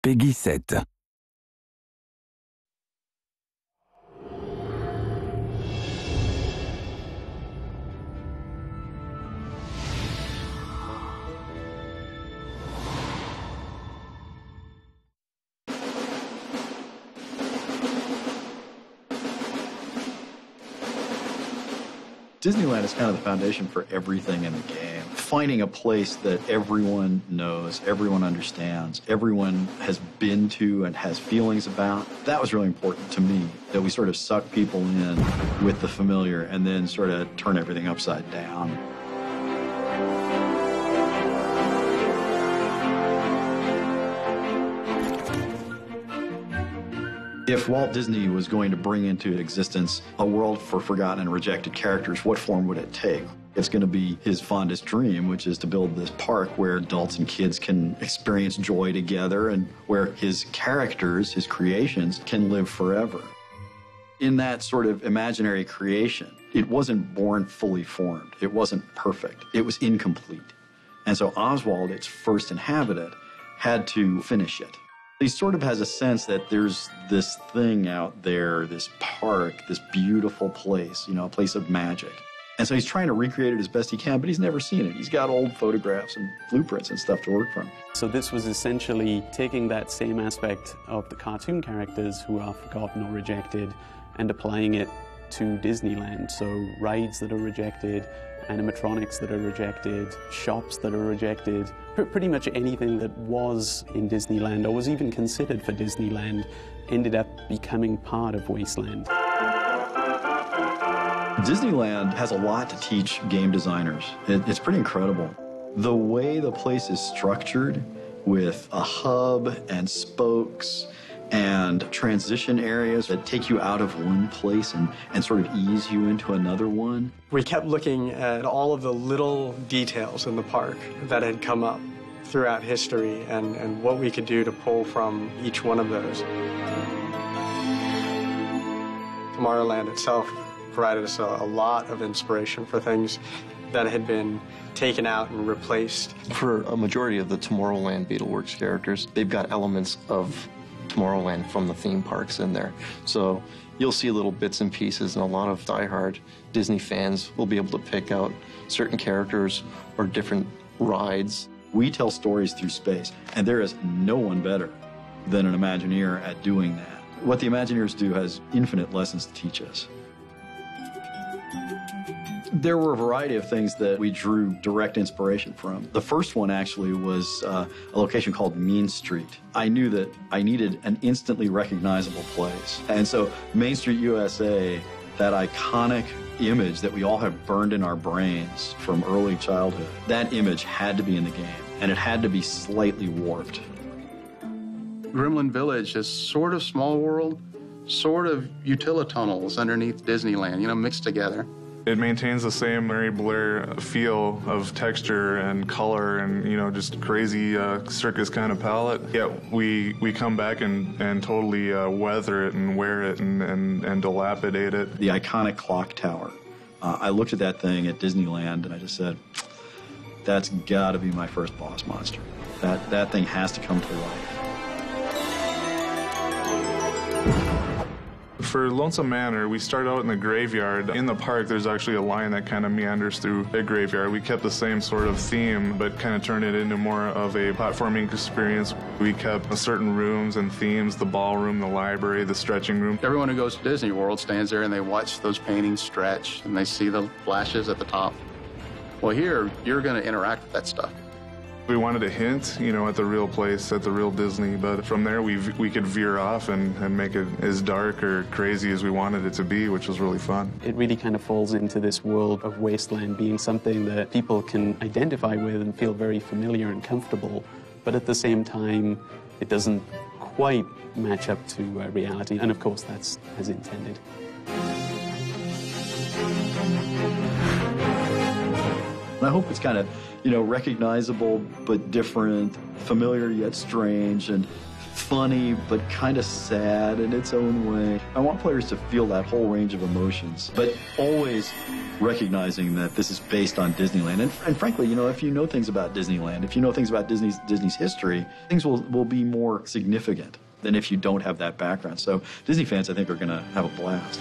Peggy 7. Disneyland is kind of the foundation for everything in the game. Finding a place that everyone knows, everyone understands, everyone has been to and has feelings about, that was really important to me, that we sort of suck people in with the familiar and then sort of turn everything upside down. If Walt Disney was going to bring into existence a world for forgotten and rejected characters, what form would it take? It's going to be his fondest dream, which is to build this park where adults and kids can experience joy together and where his characters, his creations, can live forever. In that sort of imaginary creation, it wasn't born fully formed. It wasn't perfect. It was incomplete. And so Oswald, its first inhabitant, had to finish it. He sort of has a sense that there's this thing out there, this park, this beautiful place, a place of magic. And so he's trying to recreate it as best he can, but he's never seen it. He's got old photographs and blueprints and stuff to work from. So this was essentially taking that same aspect of the cartoon characters who are forgotten or rejected and applying it to Disneyland. So rides that are rejected, animatronics that are rejected, shops that are rejected, pretty much anything that was in Disneyland or was even considered for Disneyland ended up becoming part of Wasteland. Disneyland has a lot to teach game designers. It's pretty incredible. The way the place is structured with a hub and spokes and transition areas that take you out of one place and sort of ease you into another one. We kept looking at all of the little details in the park that had come up throughout history and what we could do to pull from each one of those. Tomorrowland itself provided us a lot of inspiration for things that had been taken out and replaced. For a majority of the Tomorrowland Beetleworks characters, they've got elements of Tomorrowland from the theme parks in there. So you'll see little bits and pieces, and a lot of diehard Disney fans will be able to pick out certain characters or different rides. We tell stories through space, and there is no one better than an Imagineer at doing that. What the Imagineers do has infinite lessons to teach us. There were a variety of things that we drew direct inspiration from. The first one actually was a location called Mean Street. I knew that I needed an instantly recognizable place. And so Main Street, USA, that iconic image that we all have burned in our brains from early childhood, that image had to be in the game, and it had to be slightly warped. Gremlin Village is sort of Small World, sort of utilitunnels underneath Disneyland, mixed together. It maintains the same Mary Blair feel of texture and color and, just crazy circus kind of palette. Yet we come back and totally weather it and wear it and dilapidate it. The iconic clock tower. I looked at that thing at Disneyland and I just said, that's got to be my first boss monster. That thing has to come to life. For Lonesome Manor, we start out in the graveyard. In the park, there's actually a line that kind of meanders through the graveyard. We kept the same sort of theme, but kind of turned it into more of a platforming experience. We kept certain rooms and themes, the ballroom, the library, the stretching room. Everyone who goes to Disney World stands there and they watch those paintings stretch and they see the flashes at the top. Well, here, you're going to interact with that stuff. We wanted to hint, at the real place, at the real Disney, but from there we could veer off and make it as dark or crazy as we wanted it to be, which was really fun. It really kind of falls into this world of Wasteland being something that people can identify with and feel very familiar and comfortable, but at the same time, it doesn't quite match up to reality, and of course that's as intended. I hope it's kind of, recognizable but different, familiar yet strange, and funny, but kind of sad in its own way. I want players to feel that whole range of emotions, but always recognizing that this is based on Disneyland. And frankly, you know, if you know things about Disneyland, if you know things about Disney's history, things will be more significant than if you don't have that background. So Disney fans, I think, are going to have a blast.